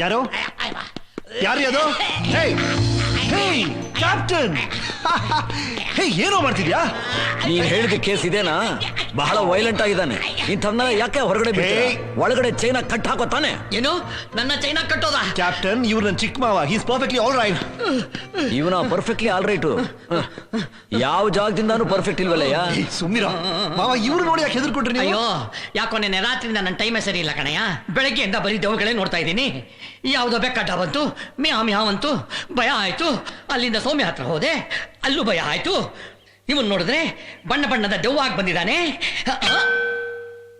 ಯಾರು ಯಾರು ಅದು? ಕ್ಯಾಪ್ಟನ್ ಏನೋ ಮಾಡ್ತಿದ್ಯಾ? ನೀನ್ ಹೇಳಿದ ಕೇಸ್ ಇದೇನಾ? ಬಹಳ ವೈಲೆಂಟ್ ಆಗಿದ್ದಾನೆ. ಇಂಥವ್ನ ಯಾಕೆ ಹೊರಗಡೆ ಬಿಟ್ಟೆ? ಒಳಗಡೆ ಚೈನಾ ಕಟ್ ಹಾಕೋ ತಾನೆ? ಏನು ನನ್ನ ಚೈನಾ ಕಟ್ಟೋದ? ಕ್ಯಾಪ್ಟನ್ ಇವ್ರು ನನ್ನ ಚಿಕ್ಕ ಮಾವ. He's perfectly all right. ಇವನ ಪರ್ಫೆಕ್ಟ್ಲಿ ಆಲ್ ರೈಟ್. ಯಾವ ಜಾಗದಿಂದಾನು ಪರ್ಫೆಕ್ಟ್ ಇಲ್ವಲ್ಲಯ್ಯ? ಸುಮ್ಮಿರ ಮಾವ. ಇವ್ರು ನೋಡಿ ಯಾಕೆ ಹೆದರ್ಕೊಟ್ರಿ ನೀವು? ಅಯ್ಯೋ ಯಾಕೋ ನೆನ್ನೆ ರಾತ್ರಿಯಿಂದ ನನ್ನ ಟೈಮೇ ಸರಿ ಇಲ್ಲ ಕಣಯ್ಯ. ಬೆಳಗ್ಗೆಯಿಂದ ಬರೀ ದೇವಗಳೇ ನೋಡ್ತಾ ಇದ್ದೀನಿ. ಯಾವುದೋ ಬೆಕ್ಕಡ್ಡ ಬಂತು, ಮ್ಯಾವಂತು, ಭಯ ಆಯ್ತು. ಅಲ್ಲಿಂದ ಸೌಮ್ಯ ಹತ್ರ ಹೋದೆ, ಅಲ್ಲೂ ಭಯ ಆಯ್ತು. ಇವನ್ ನೋಡಿದ್ರೆ ಬಣ್ಣ ಬಣ್ಣದ ದೆವ್ವಾಗಿ ಬಂದಿದ್ದಾನೆ.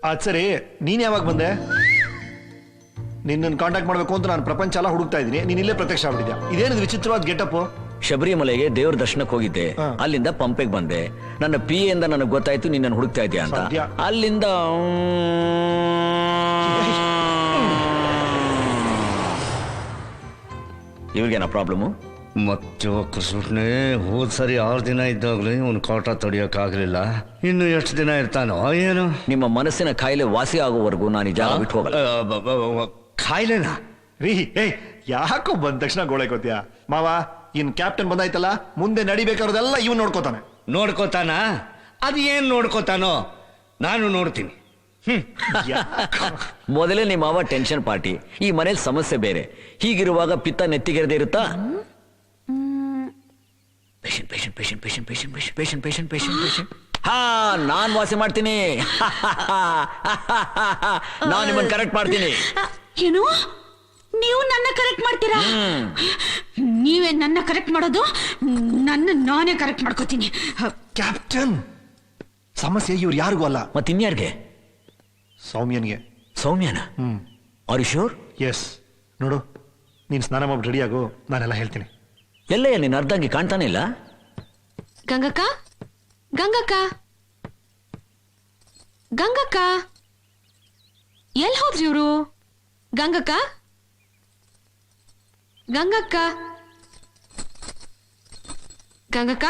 ಅದ್ ಸರಿ, ನೀನ್ ಯಾವಾಗ ಬಂದೆ? ನಿನ್ನನ್ನು ಕಾಂಟ್ಯಾಕ್ಟ್ ಮಾಡ್ಬೇಕು ಅಂತ ನಾನು ಪ್ರಪಂಚ ಎಲ್ಲ ಹುಡುಕ್ತಾ ಇದ್ದೀನಿ. ನೀನ್ ಇಲ್ಲೇ ಪ್ರತ್ಯಕ್ಷ ಆಗ್ಬಿಟ್ಟಿದ್ಯಾ. ಇದೇನಿದು ವಿಚಿತ್ರವಾದ ಗೆಟಪ್? ಶಬರಿಮಲೆಗೆ ದೇವ್ರ ದರ್ಶನಕ್ಕೆ ಹೋಗಿದ್ದೆ. ಅಲ್ಲಿಂದ ಪಂಪೆಗೆ ಬಂದೆ. ನನ್ನ ಪಿ ಇಂದ ನನಗೆ ಗೊತ್ತಾಯ್ತು ನೀನ್ ಹುಡುಕ್ತಾ ಇದೀಯ ಅಂತ. ಅಲ್ಲಿಂದ ಇವ್ರಿಗೇನ ಪ್ರಾಬ್ಲಮ್ಮು? ಮತ್ತೆ ಕೃಷ್ಣೇ ಹೋದ್ ಸರಿ 6 ದಿನ ಇದ್ದಾಗಲೇ ಅವನು ಕಾಟ ತಡಿಯೋಕ್ಕಾಗಲಿಲ್ಲ. ಇನ್ನು ಎಷ್ಟು ದಿನ ಇರ್ತಾನೋ ಏನು? ನಿಮ್ಮ ಮನಸ್ಸಿನ ಕಾಯಿಲೆ ವಾಸಿ ಆಗೋವರೆಗೂ ನಾನು ಈ ಜಾಗ ಬಿಟ್ಟು ಹೋಗಲ್ಲ. ಕಾಯಿಲೆನಾ? ರೀ ಯಾಕೋ ಬಂದ ತಕ್ಷಣ ಗೋಳೆ ಮಾವ. ಇನ್ ಕ್ಯಾಪ್ಟನ್ ಬಂದಾಯ್ತಲ್ಲ, ಮುಂದೆ ನಡಿಬೇಕಾರೋದೆಲ್ಲ ಇವ್ ನೋಡ್ಕೋತಾನೆ. ನೋಡ್ಕೋತಾನ? ಅದು ಏನ್ ನೋಡ್ಕೋತಾನೋ ನಾನು ನೋಡ್ತೀನಿ. ಮೊದಲೇ ನಿಮ್ಮ ಮಾವ ಟೆನ್ಷನ್ ಪಾರ್ಟಿ, ಈ ಮನೇಲಿ ಸಮಸ್ಯೆ ಬೇರೆ. ಹೀಗಿರುವಾಗ ಪಿತ್ತ ನೆತ್ತಿಗೆರದೆ ಇರುತ್ತಾ? ಹಾ, ನಾನ್ ವಾಸಿ ಮಾಡ್ತೀನಿ. ನಾನ್ ನಿಮ್ಮನ್ನ ಕರೆಕ್ಟ್ ಮಾಡ್ತೀನಿ. ಏನು? ನೀವು ನನ್ನ ಕರೆಕ್ಟ್ ಮಾಡ್ತೀರಾ? ನೀವೇ ನನ್ನ ಕರೆಕ್ಟ್ ಮಾಡೋದು? ನಾನೇ ಕರೆಕ್ಟ್ ಮಾಡ್ಕೋತೀನಿ. ಕ್ಯಾಪ್ಟನ್, ಸಮಸ್ಯೆ ಇವ್ರು ಯಾರಿಗೂ ಅಲ್ಲ. ಮತ್ತಿನ್ಯಾರ್ಗೆ? ಸೌಮ್ಯನ್ಗೆ. ಸೌಮ್ಯನ? Are you sure? ಎಸ್. ನೋಡು, ನೀನ್ ಸ್ನಾನ ಮಾಡ್ಬಿಟ್ಟು ರೆಡಿ ಆಗು, ನಾನೆಲ್ಲ ಹೇಳ್ತೀನಿ. ಎಲ್ಲಯ್ಯ ನೀನ್ ಅರ್ಧಂಗಿ ಕಾಣ್ತಾನೆ ಇಲ್ಲ? ಗಂಗಕ್ಕ, ಗಂಗಕ್ಕ, ಗಂಗಕ್ಕ, ಎಲ್ಲಿ ಹೋದ್ರಿ ಇವ್ರು? ಗಂಗಕ್ಕ, ಗಂಗಕ್ಕ, ಗಂಗಕ್ಕ,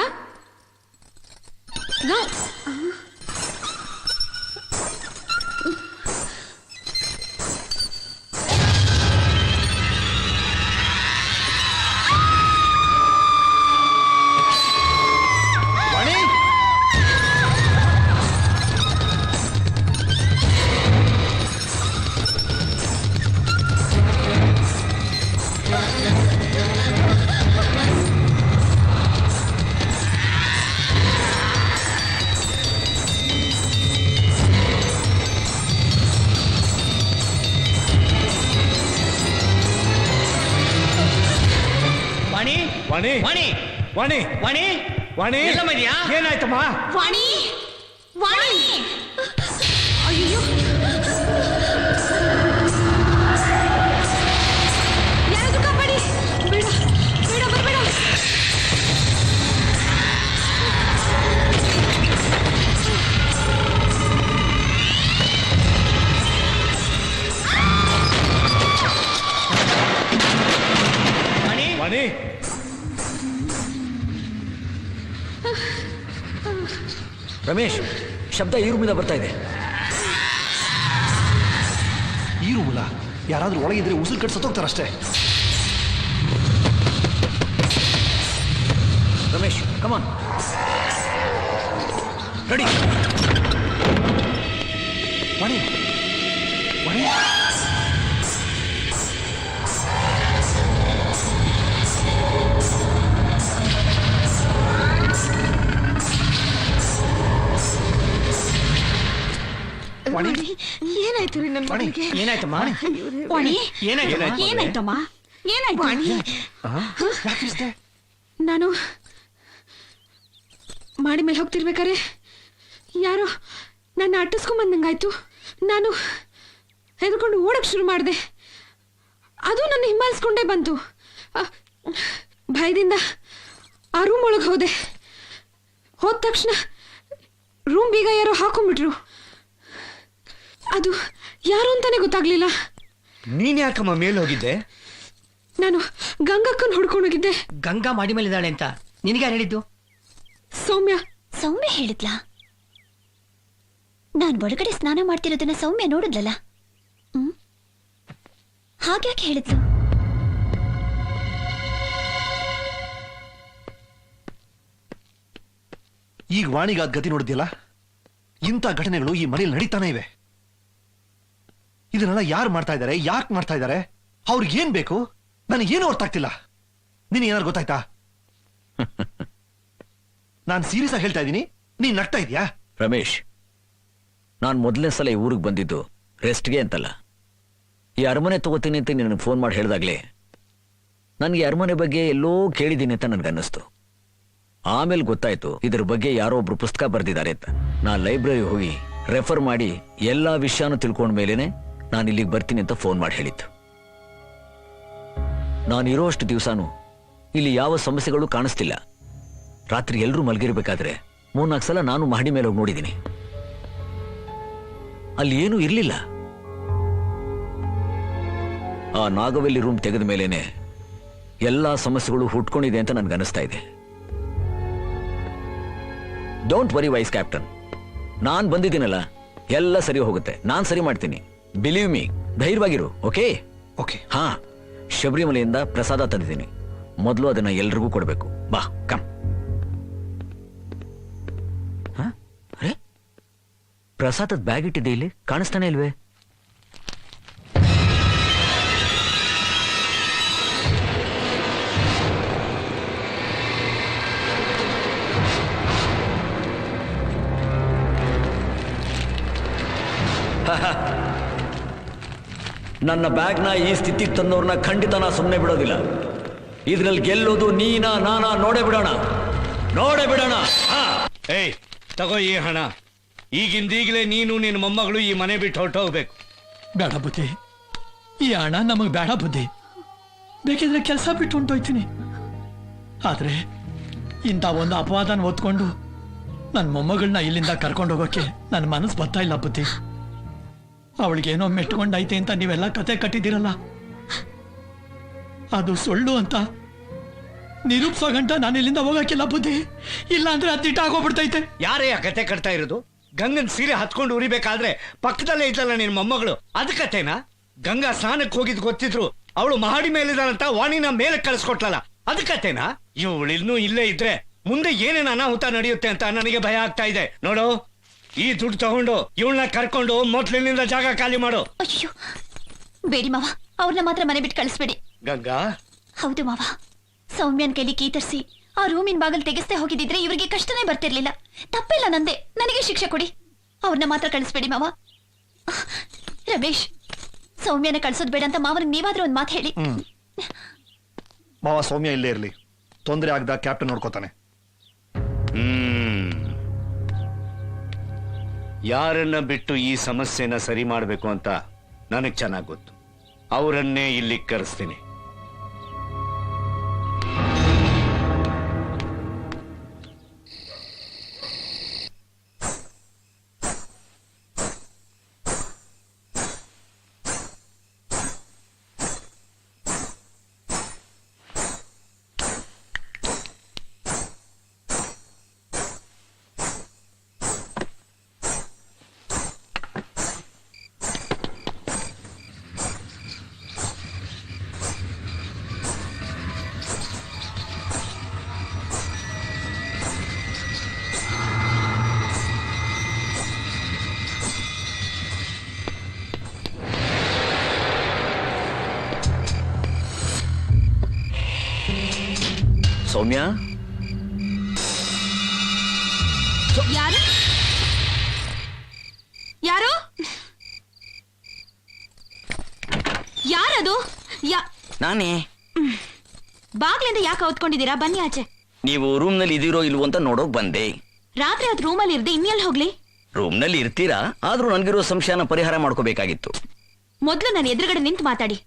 ವಾಣಿ, ವಾಣಿ, ವಾಣಿ, ವಾಣಿ, ವಾಣಿ, ಏನಾಯ್ತಮ್ಮ? ವಾಣಿ, ವಾಣಿ, ಅಯ್ಯೋ, ಯಾರಾದ್ರೂ ಕಾಪಾಡಿ. ಬೇಡ, ಬೇಡ, ಬರಬೇಡ. ವಾಣಿ, ರಮೇಶ್, ಶಬ್ದ ಈ ರೂಮಿಂದ ಬರ್ತಾ ಇದೆ. ಈ ರೂಮಲ್ಲ, ಯಾರಾದ್ರೂ ಒಳಗಿದ್ರೆ ಉಸಿರು ಕಟ್ ಸತ್ತೋಗ್ತಾರಷ್ಟೇ. ರಮೇಶ್, ಕಮಾನ್, ರೆಡಿ. ವಾಣಿ, ವಾಣಿ, ಏನಾಯ್ತು ರೀ ನನ್ನ ಮಗಳಿಗೆ? ಏನಾಯ್ತಮ್ಮ? ವಾಣಿ, ಏನಾಯ್ತಮ್ಮ? ಏನಾಯ್ತಮ್ಮ? ಏನಾಯ್ತು? ನಾನು ಮಾಡಿ ಮೇಲೆ ಹೋಗ್ತಿರ್ಬೇಕಾರೆ ಯಾರೋ ನನ್ನ ಅಟ್ಟಿಸ್ಕೊಂಬಂದಂಗಾಯ್ತು. ನಾನು ಹೆದರ್ಕೊಂಡು ಓಡಕ್ ಶುರು ಮಾಡಿದೆ. ಅದು ನನ್ನ ಹಿಂಬಾಲಿಸ್ಕೊಂಡೇ ಬಂತು. ಭಯದಿಂದ ಆ ರೂಮ್ ಒಳಗೆ ಹೋದೆ. ಹೋದ ತಕ್ಷಣ ರೂಮ್ ಬೀಗ ಯಾರೋ ಹಾಕೊಂಡ್ಬಿಟ್ರು. ಅದು ಯಾರು ಅಂತಾನೆ ಗೊತ್ತಾಗ್ಲಿಲ್ಲ. ನೀನ್ ಯಾಕಮ್ಮ ಮೇಲೆ ಹೋಗಿದ್ದೆ? ನಾನು ಗಂಗಕ್ಕನ್ ಹುಡ್ಕೊಂಡೋಗಿದ್ದೆ. ಗಂಗಾ ಮಾಡಿ ಮೇಲಿದ್ದಾಳೆ ಅಂತ ನಿನಗೆ ಹೇಳಿದ್ದು? ಸೌಮ್ಯ. ಸೌಮ್ಯ ಹೇಳಿದ್ಲಾ? ನಾನು ಒಳಗಡೆ ಸ್ನಾನ ಮಾಡ್ತಿರೋದನ್ನ ಸೌಮ್ಯ ನೋಡಿದ್ಲಲ್ಲ. ಹಾಗ್ಯಾಕೆ ಹೇಳಿದ್ಲು? ಈಗ ವಾಣಿಗಾದ ಗತಿ ನೋಡಿದ್ಯಲ್ಲ, ಇಂಥ ಘಟನೆಗಳು ಈ ಮನೇಲಿ ನಡೀತಾನೆ ಇವೆ. ಇದನ್ನೆಲ್ಲ ಯಾರು ಮಾಡ್ತಾ ಇದ್ದಾರೆ, ಯಾಕೆ ಮಾಡ್ತಾ ಇದ್ದಾರೆ, ಅವ್ರಿಗೇನ್ ಬೇಕು, ನನಗೇನು ಅರ್ಥ ಆಗ್ತಿಲ್ಲ. ನಿನಗೇನಾದ್ರು ಗೊತ್ತಾಯ್ತಾ? ನಾನು ಸೀರಿಯಸ್ ಆಗಿ ಹೇಳ್ತಾ ಇದ್ದೀನಿ, ನೀನ್ ನಗ್ತಾ ಇದೀಯಾ? ರಮೇಶ್, ನಾನು ಮೊದಲನೇ ಸಲ ಈ ಊರಿಗೆ ಬಂದಿದ್ದು ರೆಸ್ಟ್ಗೆ ಅಂತಲ್ಲ. ಈ ಅರಮನೆ ತಗೋತೀನಿ ಅಂತ ನಿನಗೆ ಫೋನ್ ಮಾಡಿ ಹೇಳಿದಾಗ್ಲೇ ನನಗೆ ಅರಮನೆ ಬಗ್ಗೆ ಎಲ್ಲೋ ಕೇಳಿದ್ದೀನಿ ಅಂತ ನನ್ಗನ್ನಿಸ್ತು. ಆಮೇಲೆ ಗೊತ್ತಾಯ್ತು ಇದ್ರ ಬಗ್ಗೆ ಯಾರೋ ಒಬ್ರು ಪುಸ್ತಕ ಬರೆದಿದ್ದಾರೆ ಅಂತ. ನಾನು ಲೈಬ್ರರಿ ಹೋಗಿ ರೆಫರ್ ಮಾಡಿ ಎಲ್ಲಾ ವಿಷಯನೂ ತಿಳ್ಕೊಂಡ ಮೇಲೇನೆ ನಾನು ಇಲ್ಲಿಗೆ ಬರ್ತೀನಿ ಅಂತ ಫೋನ್ ಮಾಡಿ ಹೇಳಿದ್ದು. ನಾನಿರೋಷ್ಟು ದಿವಸನೂ ಇಲ್ಲಿ ಯಾವ ಸಮಸ್ಯೆಗಳು ಕಾಣಿಸ್ತಿಲ್ಲ. ರಾತ್ರಿ ಎಲ್ಲರೂ ಮಲಗಿರ್ಬೇಕಾದ್ರೆ 3-4 ಸಲ ನಾನು ಮಹಡಿ ಮೇಲೆ ಹೋಗಿ ನೋಡಿದ್ದೀನಿ. ಅಲ್ಲಿ ಏನೂ ಇರ್ಲಿಲ್ಲ. ಆ ನಾಗವೆಲ್ಲಿ ರೂಮ್ ತೆಗೆದ ಮೇಲೇನೆ ಎಲ್ಲಾ ಸಮಸ್ಯೆಗಳು ಹುಟ್ಕೊಂಡಿದೆ ಅಂತ ನನ್ಗನ್ನಿಸ್ತಾ ಇದೆ. ಡೋಂಟ್ ವರಿ ವೈಸ್ ಕ್ಯಾಪ್ಟನ್, ನಾನ್ ಬಂದಿದ್ದೀನಲ್ಲ, ಎಲ್ಲ ಸರಿ ಹೋಗುತ್ತೆ. ನಾನ್ ಸರಿ ಮಾಡ್ತೀನಿ, ಬಿಲೀವ್ ಮೀ. ಧೈರ್ಯವಾಗಿರು. Okay okay. ಹಾ, ಶಬರಿಮಲೆಯಿಂದ ಪ್ರಸಾದ ತಂದಿದ್ದೀನಿ. ಮೊದಲು ಅದನ್ನ ಎಲ್ರಿಗೂ ಕೊಡ್ಬೇಕು. ಬಾ, ಕಮ್. ಅರೆ, ಪ್ರಸಾದದ ಬ್ಯಾಗ್ ಇಟ್ಟಿದೆ ಇಲ್ಲಿ, ಕಾಣಿಸ್ತಾನೆ ಇಲ್ವೇ? ನನ್ನ ಬ್ಯಾಗ್ನ ಈ ಸ್ಥಿತಿಗೆ ತಂದವ್ರನ್ನ ಖಂಡಿತ ನಾ ಸುಮ್ಮನೆ ಬಿಡೋದಿಲ್ಲ. ಇದ್ರಲ್ಲಿ ಗೆಲ್ಲೋದು ನೀನಾ ನಾನಾ ನೋಡೇ ಬಿಡೋಣ. ಏಯ್, ತಗೋ ಈ ಹಣ. ಈಗಿಂದೀಗಲೇ ನೀನು ನಿನ್ನ ಮೊಮ್ಮಗಳು ಈ ಮನೆ ಬಿಟ್ಟು ಹೊರಟೋಗ್ಬೇಕು. ಬೇಡ ಬುದ್ಧಿ, ಈ ಹಣ ನಮಗ್ ಬೇಡ ಬುದ್ಧಿ. ಬೇಕಿದ್ರೆ ಕೆಲಸ ಬಿಟ್ಟು ಹೊಂಟೋಯ್ತೀನಿ. ಆದ್ರೆ ಇಂಥ ಒಂದು ಅಪವಾದನ ಹೊತ್ಕೊಂಡು ನನ್ನ ಮೊಮ್ಮಗಳನ್ನ ಇಲ್ಲಿಂದ ಕರ್ಕೊಂಡು ಹೋಗೋಕೆ ನನ್ನ ಮನಸ್ಸು ಬರ್ತಾ ಇಲ್ಲ ಬುದ್ಧಿ. ಅವಳಿಗೇನೋ ಮೆಟ್ಕೊಂಡೈತೆ ಅಂತ ನೀವೆಲ್ಲ ಕತೆ ಕಟ್ಟಿದ್ದೀರಲ್ಲ, ಅದು ಸುಳ್ಳು ಅಂತ ನಿರೂಪಿಸೋ ಗಂಟ ನಾನು ಇಲ್ಲಿಂದ ಹೋಗಕ್ಕಿಲ್ಲ ಬುದ್ಧಿ. ಇಲ್ಲ ಅಂದ್ರೆ ಅದ್ದಿಟ್ಟ ಆಗೋಗ್ಬಿಡ್ತೈತೆ. ಯಾರೇ ಆ ಕತೆ ಕಟ್ತಾ ಇರೋದು? ಗಂಗನ್ ಸೀರೆ ಹತ್ಕೊಂಡು ಉರಿಬೇಕಾದ್ರೆ ಪಕ್ಕದಲ್ಲೇ ಇದ್ದಲ್ಲ ನಿನ್ ಮೊಮ್ಮಗಳು, ಅದ್ ಕತೆನಾ? ಗಂಗಾ ಸ್ನಾನಕ್ಕೆ ಹೋಗಿದ್ ಗೊತ್ತಿದ್ರು ಅವಳು ಮಹಡಿ ಮೇಲಿದಾಳಂತ ವಾಣಿನ ಮೇಲೆ ಕಳಿಸ್ಕೊಟ್ಲಲ್ಲ, ಅದ್ ಕತೆನಾ? ಇವಳಿನ್ನೂ ಇಲ್ಲೇ ಇದ್ರೆ ಮುಂದೆ ಏನೇನು ಅನಾಹುತ ನಡೆಯುತ್ತೆ ಅಂತ ನನಗೆ ಭಯ ಆಗ್ತಾ ಇದೆ. ನೋಡು, ಈ ದುಡ್ಡು ತಗೊಂಡು ಇವಳನ್ನ ಕರ್ಕೊಂಡು ಮೊದ್ಲಿನಿಂದ ಜಾಗ ಖಾಲಿ ಮಾಡು. ಅಯ್ಯೋ ಬೇಡಿ ಮಾವ, ಅವ್ರನ್ನ ಮಾತ್ರ ಮನೆ ಬಿಟ್ಟು ಕಳಿಸ್ಬೇಡಿ. ಗಂಗಾ, ಹೌದು ಮಾವ, ಸೌಮ್ಯನ್ ಕೈಲಿ ಕೀತರ್ಸಿ ಆ ರೂಮಿನ ಬಾಗಲ್ ತೆಗೆಸ್ತೆ ಹೋಗಿದ್ದಿದ್ರೆ ಇವ್ರಿಗೆ ಕಷ್ಟನೇ ಬರ್ತಿರ್ಲಿಲ್ಲ. ತಪ್ಪಿಲ್ಲ ನಂದೆ, ನನಗೆ ಶಿಕ್ಷೆ ಕೊಡಿ. ಅವ್ರನ್ನ ಮಾತ್ರ ಕಳಿಸ್ಬೇಡಿ ಮಾವ. ರಮೇಶ್, ಸೌಮ್ಯನ ಕಳ್ಸೋದ್ ಬೇಡ ಅಂತ ಮಾವನಿಗೆ ನೀವಾದ್ರೂ ಒಂದ್ ಮಾತು ಹೇಳಿ. ಮಾವ, ಸೌಮ್ಯ ಇಲ್ಲೇ ಇರ್ಲಿ, ತೊಂದರೆ ಆಗದ ಕ್ಯಾಪ್ಟನ್ ನೋಡ್ಕೋತಾನೆ. ಯಾರನ್ನ ಬಿಟ್ಟು ಈ ಸಮಸ್ಯೆನ ಸರಿ ಮಾಡಬೇಕು ಅಂತ ನನಗ್ ಚೆನ್ನಾಗ್ ಗೊತ್ತು. ಅವರನ್ನೇ ಇಲ್ಲಿ ಕರೆಸ್ತೀನಿ. ಸೌಮ್ಯ, ಯಾರು ಯಾರು ಯಾರದು? ನಾನೇ. ಬಾಗ್ಲಿಂದ ಯಾಕೆ ಹೊತ್ಕೊಂಡಿದ್ದೀರಾ? ಬನ್ನಿ ಆಚೆ. ನೀವು ರೂಮ್ ನಲ್ಲಿ ಇದೀರೋ ಇಲ್ವೋ ಅಂತ ನೋಡೋಕ್ ಬಂದೆ. ರಾತ್ರಿ ಹೊತ್ತು ರೂಮಲ್ಲಿ ಇರ್ದೆ ಇನ್ನೆಲ್ಲಿ ಹೋಗ್ಲಿ? ರೂಮ್ ನಲ್ಲಿ ಇರ್ತೀರಾ, ಆದ್ರೂ ನನ್ಗಿರೋ ಸಂಶಯನ ಪರಿಹಾರ ಮಾಡ್ಕೋಬೇಕಾಗಿತ್ತು. ಮೊದ್ಲು ನನ್ನ ಎದುರುಗಡೆ ನಿಂತು ಮಾತಾಡಿ.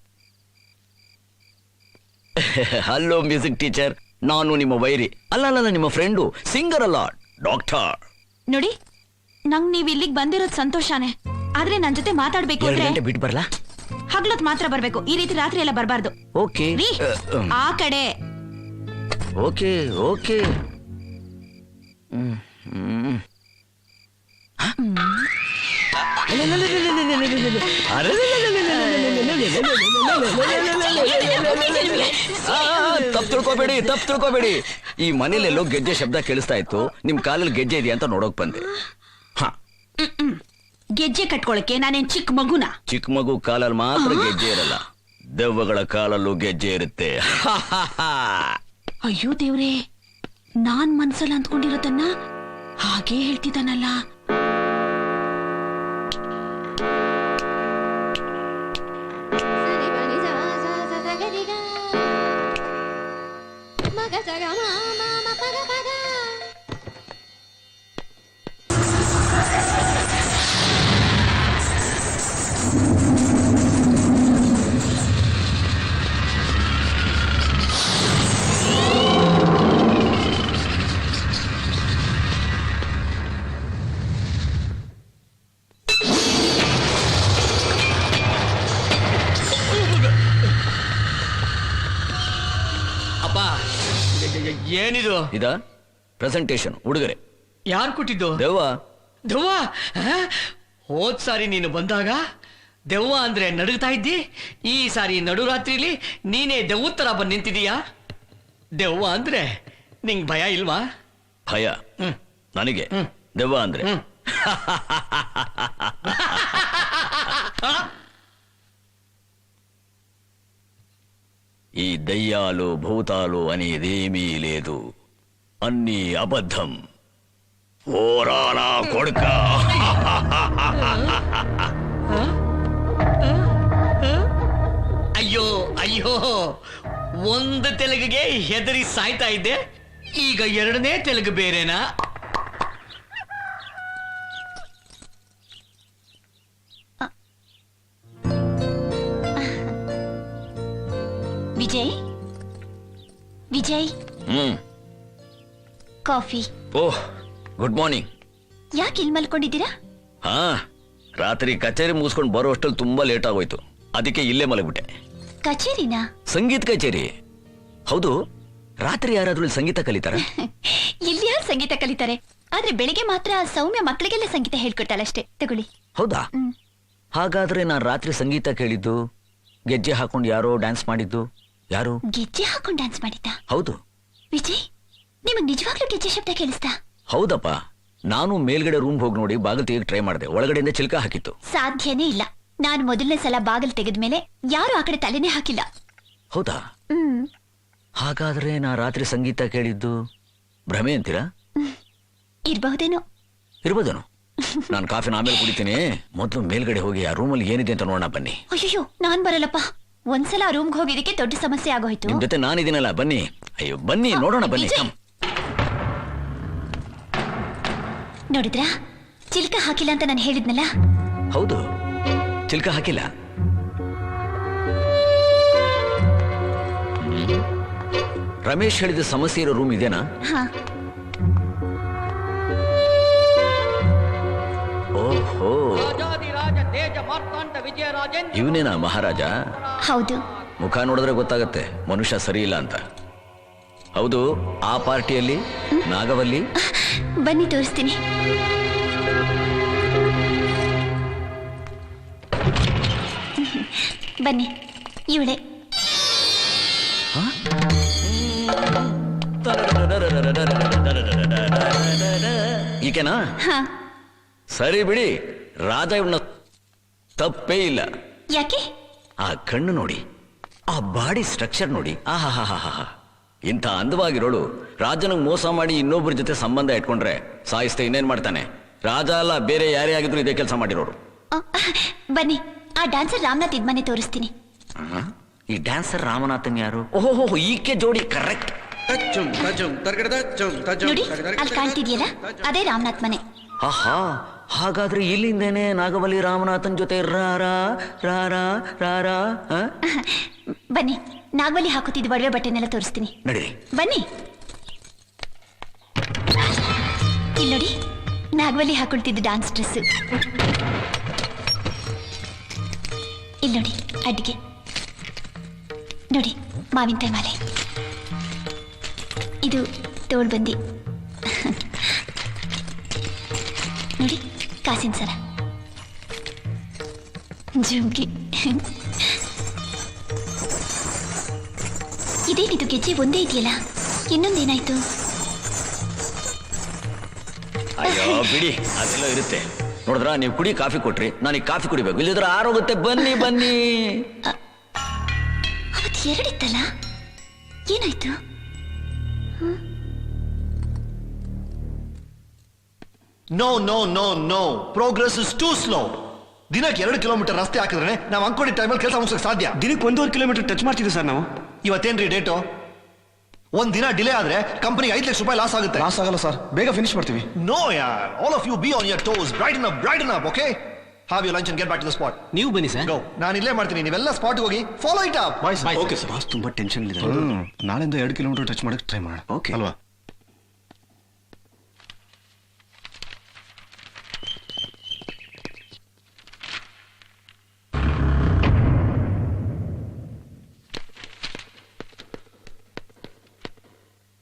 ಹಲೋ ಮ್ಯೂಸಿಕ್ ಟೀಚರ್, ನಾನು ನಿಮ್ಮ ವೈರಿ ಅಲ್ಲ, ನಿಮ್ಮ ಫ್ರೆಂಡು, ಸಿಂಗರ್ ಅಲ್ಲ, ಡಾಕ್ಟರ್. ನೋಡಿ, ನಂಗ್ ನೀವ್ ಇಲ್ಲಿಗೆ ಬಂದಿರೋದ್ ಸಂತೋಷಾನೇ, ಆದ್ರೆ ನನ್ ಜೊತೆ ಮಾತಾಡ್ಬೇಕು 2 ಅಂದ್ರೆ ಗಂಟೆ ಬಿಟ್ಟು ಬರ್ಲಾ? ಹಗ್ಲೊತ್ ಮಾತ್ರ ಬರ್ಬೇಕು. ಈ ರೀತಿ ರಾತ್ರಿ ಎಲ್ಲ ಬರ್ಬಾರ್ದು. ಓಕೆ ರೀ, ಆ ಕಡೆ. Okay okay. ತಪ್ಪು ತಿಳ್ಕೊಬೇಡಿ ಈ ಮನೇಲೆಲ್ಲೋ ಗೆಜ್ಜೆ ಶಬ್ದ ಕೇಳಿಸ್ತಾ ಇತ್ತು, ನಿಮ್ ಕಾಲಲ್ಲಿ ಗೆಜ್ಜೆ ಇದೆಯಾ ಅಂತ ನೋಡೋಕ್ ಬಂದೆ. ಗೆಜ್ಜೆ ಕಟ್ಕೊಳಕ್ಕೆ ನಾನೇನ್ ಚಿಕ್ಕ ಮಗುನ? ಚಿಕ್ಕ ಮಗು ಕಾಲಲ್ಲಿ ಮಾತ್ರ ಗೆಜ್ಜೆ ಇರಲ್ಲ, ದೆವ್ವಗಳ ಕಾಲಲ್ಲೂ ಗೆಜ್ಜೆ ಇರುತ್ತೆ. ಅಯ್ಯೋ ದೇವ್ರೇ, ನಾನ್ ಮನ್ಸಲ್ಲಿ ಅಂದ್ಕೊಂಡಿರೋದನ್ನ ಹಾಗೇ ಹೇಳ್ತಿದ್ದಾನಲ್ಲ. ಅಪ್ಪ, ಏನಿದು? ಇದ ಪ್ರೆಸೆಂಟೇಶನ್ ಉಡುಗೊರೆ. ಯಾರು ಕೊಟ್ಟಿದ್ದು? ದೆವ್ವ. ದೆವ್ವ? ಹೋದ್ ಸಾರಿ ನೀನು ಬಂದಾಗ ದೆವ್ವ ಅಂದ್ರೆ ನಡುಗ್ತಾ ಇದ್ದಿ, ಈ ಸಾರಿ ನಡುರಾತ್ರಿಲಿ ನೀನೇ ದೆವ್ವ ತರ ಬಂದು ನಿಂತಿದೀಯಾ. ದೆವ್ವ ಅಂದ್ರೆ ನಿಂಗ್ ಭಯ ಇಲ್ವಾ? ಭಯ ನನಗೆ, ದೆವ್ವ ಅಂದ್ರೆ ఈ దయ్యాలు భూతాలు అనేదేమీ లేదు, అన్నీ అబద్ధం. ఓరానా కొడుక. ಅಯ್ಯೋ ಅಯ್ಯೋ, ಒಂದು ತೆಲುಗಿಗೆ ಹೆದರಿ ಸಾಯ್ತಾ ಇದ್ದೆ, ಈಗ ಎರಡನೇ ತೆಲುಗು ಬೇರೆನಾ? ವಿಜಯ್, ವಿಜಯ್, ಕಾಫಿ. ಓಹ್, ಗುಡ್ ಮಾರ್ನಿಂಗ್. ಯಾಕೆ ಇಲ್ಲಿ ಮಲ್ಕೊಂಡಿದ್ದೀರಾ? ಹಾ, ರಾತ್ರಿ ಕಚೇರಿ ಮುಗಿಸ್ಕೊಂಡು ಬರೋ ಅಷ್ಟಲ್ಲಿ ತುಂಬಾ ಲೇಟ್ ಆಗೋಯ್ತು, ಅದಕ್ಕೆ ಇಲ್ಲೇ ಮಲಗ್ಬಿಟ್ಟೆ. ಕಚೇರಿನಾ? ಸಂಗೀತ ಕಚೇರಿ. ಹೌದು, ರಾತ್ರಿ ಯಾರಾದ್ರೂ ಇಲ್ಲಿ ಸಂಗೀತ ಕಲಿತಾರ? ಇಲ್ಲಿ ಯಾರು ಸಂಗೀತ ಕಲಿತಾರೆ? ಆದ್ರೆ ಬೆಳಿಗ್ಗೆ ಮಾತ್ರ ಸೌಮ್ಯ ಮಕ್ಕಳಿಗೆಲ್ಲ ಸಂಗೀತ ಹೇಳ್ಕೊಡ್ತಾಳಷ್ಟೇ. ತಗೊಳ್ಳಿ. ಹೌದಾ? ಹಾಗಾದ್ರೆ ನಾನು ರಾತ್ರಿ ಸಂಗೀತ ಕೇಳಿದ್ದು, ಗೆಜ್ಜೆ ಹಾಕೊಂಡು ಯಾರೋ ಡ್ಯಾನ್ಸ್ ಮಾಡಿದ್ದು ಯಾರು? ಗೆಜ್ಜೆ ಹಾಕೊಂಡು ಡ್ಯಾನ್ಸ್ ಮಾಡಿದ್ದ? ಹೌದು. ವಿಜಯ್, ನಿಮಗ್ ನಿಜವಾಗ್ಲೂ ಗೆಜ್ಜೆ ಶಬ್ದ ಕೇಳಿಸ್ತಾ? ಹೌದಪ್ಪ, ನಾನು ಮೇಲ್ಗಡೆ ರೂಮ್ ಹೋಗಿ ನೋಡಿ ಬಾಗಿಲು ತೆಗೆದು ಟ್ರೈ ಮಾಡಿದೆ, ಒಳಗಡೆಯಿಂದ ಚಿಲ್ಕ ಹಾಕಿತ್ತು. ಸಾಧ್ಯನೇ ಇಲ್ಲ. ನಾನು ಮೊದಲನೇ ಸಲ ಬಾಗಿಲು ತೆಗೆದ್ಮೇಲೆ ಯಾರು ಆ ಕಡೆ ತಲೆನೇ ಹಾಕಿಲ್ಲ. ಹೌದಾ? ಹಾಗಾದ್ರೆ ನಾ ರಾತ್ರಿ ಸಂಗೀತ ಕೇಳಿದ್ದು ಭ್ರಮೆ ಅಂತೀರಾ? ಇರ್ಬಹುದೇನೋ. ಇರ್ಬೋದೇನೋ. ನಾನು ಕಾಫಿನ ಆಮೇಲೆ ಕುಡಿತೀನಿ, ಮೊದಲು ಮೇಲ್ಗಡೆ ಹೋಗಿ ಆ ರೂಮಲ್ಲಿ ಏನಿದೆ ಅಂತ ನೋಡೋಣ ಬನ್ನಿ. ಅಯ್ಯೋ, ನಾನ್ ಬರಲ್ಲಪ್ಪ. ಒಂದ್ಸಲ ಆ ರೂಮ್ಗೆ ಹೋಗಿದ್ದಕ್ಕೆ ದೊಡ್ಡ ಸಮಸ್ಯೆ ಆಗೋಯ್ತು. ನಿಮ್ ಜೊತೆ ನಾನಿದ್ದೀನಲ್ಲ, ಬನ್ನಿ. ಅಯ್ಯೋ ಬನ್ನಿ, ನೋಡೋಣ ಬನ್ನಿ. ನೋಡಿದ್ರಾ, ಚಿಲ್ಕ ಹಾಕಿಲ್ಲ ಅಂತ ನಾನು ಹೇಳಿದ್ನಲ್ಲ. ಹೌದು, ಚಿಲ್ಕ ಹಾಕಿಲ್ಲ. ರಮೇಶ್ ಹೇಳಿದ ಸಮಸ್ಯೆ ಇರೋ ರೂಮ್ ಇದೆನಾ? ಹಾ. ಓಹೋ, ಇವನೇನಾ ಮಹಾರಾಜ? ಹೌದು. ಮುಖ ನೋಡಿದ್ರೆ ಗೊತ್ತಾಗತ್ತೆ ಮನುಷ್ಯ ಸರಿ ಇಲ್ಲ ಅಂತ. ಹೌದು, ಆ ಪಾರ್ಟಿಯಲ್ಲಿ ನಾಗವಲ್ಲಿ? ಬನ್ನಿ ತೋರಿಸ್ತೀನಿ. ಬನ್ನಿ, ಇವಳೆ. ಈಕೆನಾ? ಹಾ. ಸರಿ ಬಿಡಿ, ರಾಜ ಇವನ ತಪ್ಪೇ ಇಲ್ಲ. ಯಾಕೆ? ಆ ಕಣ್ಣು ನೋಡಿ, ಆ ಬಾಡಿ ಸ್ಟ್ರಕ್ಚರ್ ನೋಡಿ, ಆಹಾ, ಇಂಥ ಅಂದವಾಗಿರೋಳು ರಾಜನಿಗೆ ಮೋಸ ಮಾಡಿ ಇನ್ನೊಬ್ಬರ ಜೊತೆ ಸಂಬಂಧ ಇಟ್ಕೊಂಡ್ರೆ ಸಾಯಿಸ್ತೆ ಇನ್ನೇನ್ ಮಾಡ್ತಾನೆ? ರಾಜ ಅಲ್ಲ, ಬೇರೆ ಯಾರೇ ಆಗಿದ್ರು ಇದೇ ಕೆಲಸ ಮಾಡಿರೋರು. ಬನ್ನಿ, ಆ ಡ್ಯಾನ್ಸರ್ ರಾಮನಾಥ್ ಇದ್ಮನೆ ತೋರಿಸ್ತೀನಿ. ಈ ಡ್ಯಾನ್ಸರ್ ರಾಮನಾಥನ್ ಯಾರು? ಓಹೋ, ಈಕೆ ಜೋಡಿ ಕರೆಕ್ಟ್. ನೋಡಿ, ಅಲ್ಲಿ ಕಾಣ್ತಿದ್ಯಲ್ಲ, ಅದೇ ರಾಮನಾಥ್ ಮನೆ. ಆಹಾ, ಹಾಗಾದ್ರೆ ಇಲ್ಲಿಂದೇನೆ ನಾಗವಲ್ಲಿ ರಾಮನಾಥನ್ ಜೊತೆ ರಾರಾ ರಾರಾ ರಾರಾ. ಬನ್ನಿ, ನಾಗವಲ್ಲಿ ಹಾಕುತ್ತಿದ್ದ ಒಡವೆ ಬಟ್ಟೆನೆಲ್ಲ ತೋರಿಸ್ತೀನಿ. ನಡೀರಿ. ಬನ್ನಿ. ಇಲ್ಲಿ ನೋಡಿ, ನಾಗವಲ್ಲಿ ಹಾಕೊಳ್ತಿದ್ದು ಡಾನ್ಸ್ ಡ್ರೆಸ್. ಇಲ್ಲಿ ನೋಡಿ, ಅಡ್ಗೆ ನೋಡಿ, ಮಾವಿನಕಾಯಿ ಮಾಲೆ. ಇದು ತೋಳ್ಬಂದಿ. ನೋಡಿ, ಕಾಸಿನ ಸರ. ಜುಮ್ಕಿ. ಇದೇನಿದು ಗೆಜ್ಜೆ ಒಂದೇ ಇದೆಯಲ್ಲ, ಇನ್ನೊಂದೇನಾಯ್ತು? ಅಯ್ಯೋ ಬಿಡಿ, ಅದೆಲ್ಲ ಇರುತ್ತೆ. ನೋಡಿದ್ರ, ನೀವು ಕುಡಿ ಕಾಫಿ ಕೊಟ್ರಿ, ನನಗೆ ಕಾಫಿ ಕುಡಿಬೇಕು, ಇಲ್ಲಿದ್ರೆ ಆರೋಗುತ್ತೆ. ಬನ್ನಿ ಬನ್ನಿ. ಅವತ್ತು ಎರಡಿತ್ತಲ್ಲ, ಏನಾಯ್ತು? No no no no, progress is too slow. ದಿನಕ್ಕೆ 2 ಕಿಲೋಮೀಟರ್ ರಸ್ತೆ ಹಾಕಿದ್ರೆ ನಾವು ಅನ್ಕೊಂಡಿದ್ದ ಟೈಮಲ್ಲಿ ಕೆಲಸ ಮುಗಿಸೋಕೆ ಸಾಧ್ಯ. ದಿನಕ್ಕೆ 1.5 ಕಿಲೋಮೀಟರ್ ಟಚ್ ಮಾಡ್ತಿದ್ವಿ ಸರ್ ನಾವು. ಇವತ್ತೇನ್ರಿ ಡೇಟು? ಒಂದ್ ದಿನ ಡಿಲೇ ಆದ್ರೆ ಕಂಪನಿಗೆ 5 ಲಕ್ಷ ರೂಪಾಯಿ ಲಾಸ್ ಆಗುತ್ತೆ. ಲಾಸ್ ಆಗಲ್ಲ ಸರ್, ಬೇಗ ಫಿನಿಶ್ ಮಾಡ್ತೀವಿ. ನೋ ಯಾರ್, all of you be on your toes, brighten up, okay? Have you lunch and get back to the spot. ನೀವು ಬನ್ನಿ ಸರ್. ಗೋ, ನಾನು ಇಲ್ಲೇ ಮಾಡ್ತೀನಿ, ನೀವೆಲ್ಲ ಸ್ಪಾಟ್ಗೆ ಹೋಗಿ follow it up. Okay sir. Boss ತುಂಬಾ ಟೆನ್ಷನ್ ಇದೆ. ನಾಳೆಯಿಂದ 2 ಕಿಲೋಮೀಟರ್ ಟಚ್ ಮಾಡಕ್ಕೆ ಟ್ರೈ ಮಾಡೋಣ. ಓಕೆ ಅಲ್ವಾ?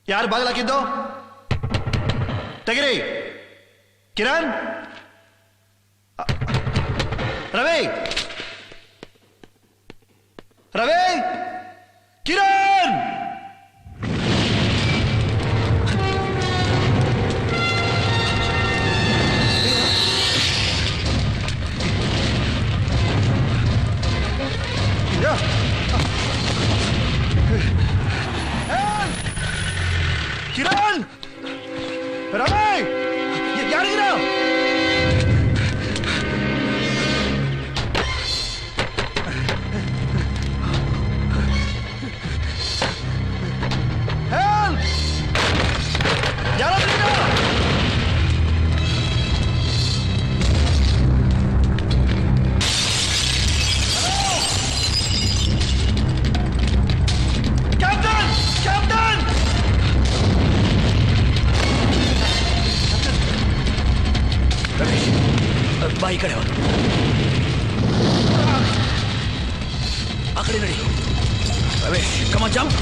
ಯಾರು ಬಾಗಿಲು ಹಾಕಿದ್ದು? ತೆಗಿರಿ. ಕಿರಣ್, ರವಿ, ರವಿ, ಕಿರಣ್. ಕಿರಣ್, ರವಿ, ಯಾರಿದ್ದೀರ? ಕ್ಯಾಪ್ಟನ್, ಕ್ಯಾಪ್ಟನ್, ಬಾ ಈ ಕಡೆ ಬಾ. ಆ ಕಡೆ ನಡಿ. Ramesh, come on, jump.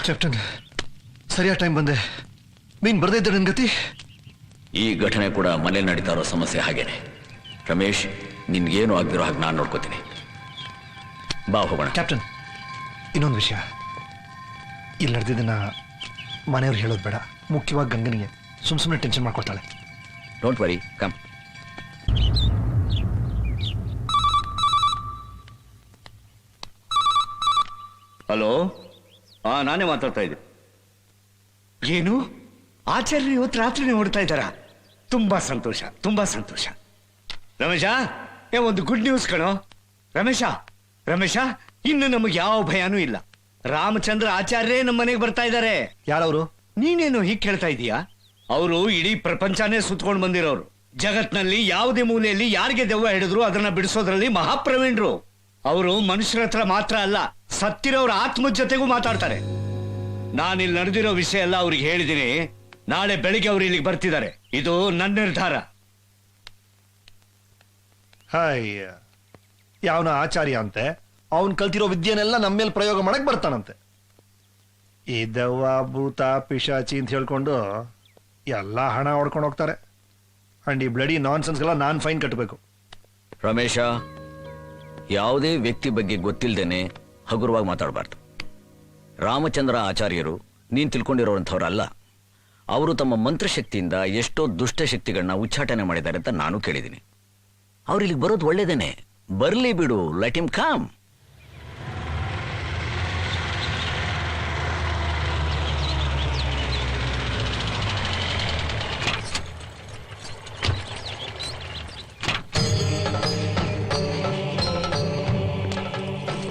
Captain, ಸರಿಯಾದ ಟೈಮ್ ಬಂದೆ. ನೀನ್ ಬರ್ದೇ ಇದ್ದ ನನ್ ಗತಿ. ಈ ಘಟನೆ ಕೂಡ ಮನೇಲಿ ನಡೀತಾ ಇರೋ ಸಮಸ್ಯೆ ಹಾಗೇನೆ. ರಮೇಶ್, ನಿನ್ಗೇನು ಆಗ್ದಿರೋ ಹಾಗೆ ನಾನು ನೋಡ್ಕೋತೀನಿ. ಬಾ ಹೋಗೋಣ. ಕ್ಯಾಪ್ಟನ್, ಇನ್ನೊಂದು ವಿಷಯ, ಇಲ್ಲಿ ನಡೆದಿದ್ದನ್ನ ಮನೆಯವ್ರು ಹೇಳೋದು ಬೇಡ. ಮುಖ್ಯವಾಗಿ ಗಂಗನಿಗೆ. ಸುಮ್ಮನೆ ಟೆನ್ಷನ್ ಮಾಡ್ಕೊಳ್ತಾಳೆ. Don't worry, come. ಹಲೋ, ನಾನೇ ಮಾತಾಡ್ತಾ ಇದ್ದೆ. ಏನು ಆಚಾರ್ಯ ಇವತ್ತು ರಾತ್ರಿನೇ ಹೊಡ್ತಾ ಇದ್ದಾರಾ? ತುಂಬಾ ಸಂತೋಷ, ತುಂಬಾ ಸಂತೋಷ. ರಮೇಶ, ಒಂದು ಗುಡ್ ನ್ಯೂಸ್ ಕಣೋ. ರಮೇಶ, ಇನ್ನು ನಮಗೆ ಯಾವ ಭಯನೂ ಇಲ್ಲ. ರಾಮಚಂದ್ರ ಆಚಾರ್ಯರೇ ನಮ್ಮ ಮನೆಗೆ ಬರ್ತಾ ಇದ್ದಾರೆ. ಯಾರವರು? ನೀನೇನು ಹೀಗೆ ಕೇಳ್ತಾ ಇದೀಯಾ? ಅವರು ಇಡೀ ಪ್ರಪಂಚನೇ ಸುತ್ಕೊಂಡು ಬಂದಿರೋರು. ಜಗತ್ನಲ್ಲಿ ಯಾವುದೇ ಮೂಲೆಯಲ್ಲಿ ಯಾರಿಗೆ ದೆವ್ವ ಹಿಡಿದ್ರು ಅದನ್ನ ಬಿಡಿಸೋದ್ರಲ್ಲಿ ಮಹಾಪ್ರವೀಣರು. ಅವರು ಮನುಷ್ಯರ ಹತ್ರ ಮಾತ್ರ ಅಲ್ಲ, ಸತ್ತಿರೋರ ಆತ್ಮದ ಜೊತೆಗೂ ಮಾತಾಡ್ತಾರೆ. ನಾನಿಲ್ಲಿ ನಡೆದಿರೋ ವಿಷಯ ಎಲ್ಲ ಅವ್ರಿಗೆ ಹೇಳಿದ್ದೀನಿ. ನಾಳೆ ಬೆಳಿಗ್ಗೆ ಅವ್ರು ಇಲ್ಲಿಗೆ ಬರ್ತಿದ್ದಾರೆ. ಇದು ನನ್ನ ನಿರ್ಧಾರ. ಹಾಯ್, ಯಾವನ ಆಚಾರ್ಯ ಅಂತೆ, ಅವನ್ ಕಲ್ತಿರೋ ವಿದ್ಯೆನೆಲ್ಲ ನಮ್ಮ ಮೇಲೆ ಪ್ರಯೋಗ ಮಾಡಕ್ ಬರ್ತಾನಂತೆ. ಈ ದೆವ್ವ, ಭೂತ, ಪಿಶಾಚಿ ಅಂತ ಹೇಳ್ಕೊಂಡು ಎಲ್ಲ ಹಣ ಹೊಡ್ಕೊಂಡು ಹೋಗ್ತಾರೆ. ಅಂಡ್ ಈ ಬ್ಲಡಿ ನಾನ್ಸೆನ್ಸ್ಗೆಲ್ಲ ನಾನು ಫೈನ್ ಕಟ್ಟಬೇಕು. ರಮೇಶ, ಯಾವುದೇ ವ್ಯಕ್ತಿ ಬಗ್ಗೆ ಗೊತ್ತಿಲ್ಲದೇನೆ ಹಗುರವಾಗಿ ಮಾತಾಡಬಾರ್ದು. ರಾಮಚಂದ್ರ ಆಚಾರ್ಯರು ನೀನು ತಿಳ್ಕೊಂಡಿರೋವಂಥವ್ರಲ್ಲ. ಅವರು ತಮ್ಮ ಮಂತ್ರಶಕ್ತಿಯಿಂದ ಎಷ್ಟೋ ದುಷ್ಟಶಕ್ತಿಗಳನ್ನ ಉಚ್ಚಾಟನೆ ಮಾಡಿದ್ದಾರೆ ಅಂತ ನಾನು ಕೇಳಿದ್ದೀನಿ. ಅವ್ರು ಇಲ್ಲಿಗೆ ಬರೋದು ಒಳ್ಳೇದೇನೆ. ಬರ್ಲಿ ಬಿಡು, ಲೆಟ್ ಹಿಮ್ ಕಮ್.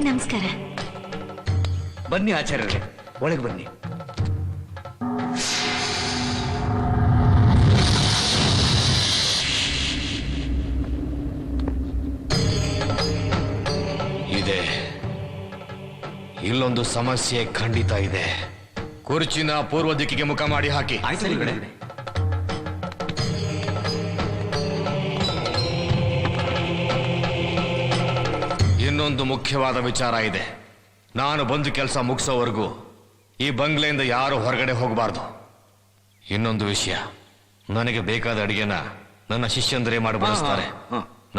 ನಮಸ್ಕಾರ. ಬನ್ನಿ ಆಚಾರ್ಯರೇ, ಒಳಗೆ ಬನ್ನಿ. ಇದೆ, ಇಲ್ಲೊಂದು ಸಮಸ್ಯೆ ಖಂಡಿತ ಇದೆ. ಕುರ್ಚಿನ ಪೂರ್ವ ದಿಕ್ಕಿಗೆ ಮುಖ ಮಾಡಿ ಹಾಕಿ. ಇನ್ನೊಂದು ಮುಖ್ಯವಾದ ವಿಚಾರ ಇದೆ. ನಾನು ಬಂದು ಕೆಲಸ ಮುಗಿಸೋವರೆಗೂ ಈ ಬಂಗ್ಲೆಯಿಂದ ಯಾರು ಹೊರಗಡೆ ಹೋಗಬಾರ್ದು. ಇನ್ನೊಂದು ವಿಷಯ, ನನಗೆ ಬೇಕಾದ ಅಡಿಗೆನ ನನ್ನ ಶಿಷ್ಯಂದರೇ ಮಾಡಿ ಬಡಿಸ್ತಾರೆ.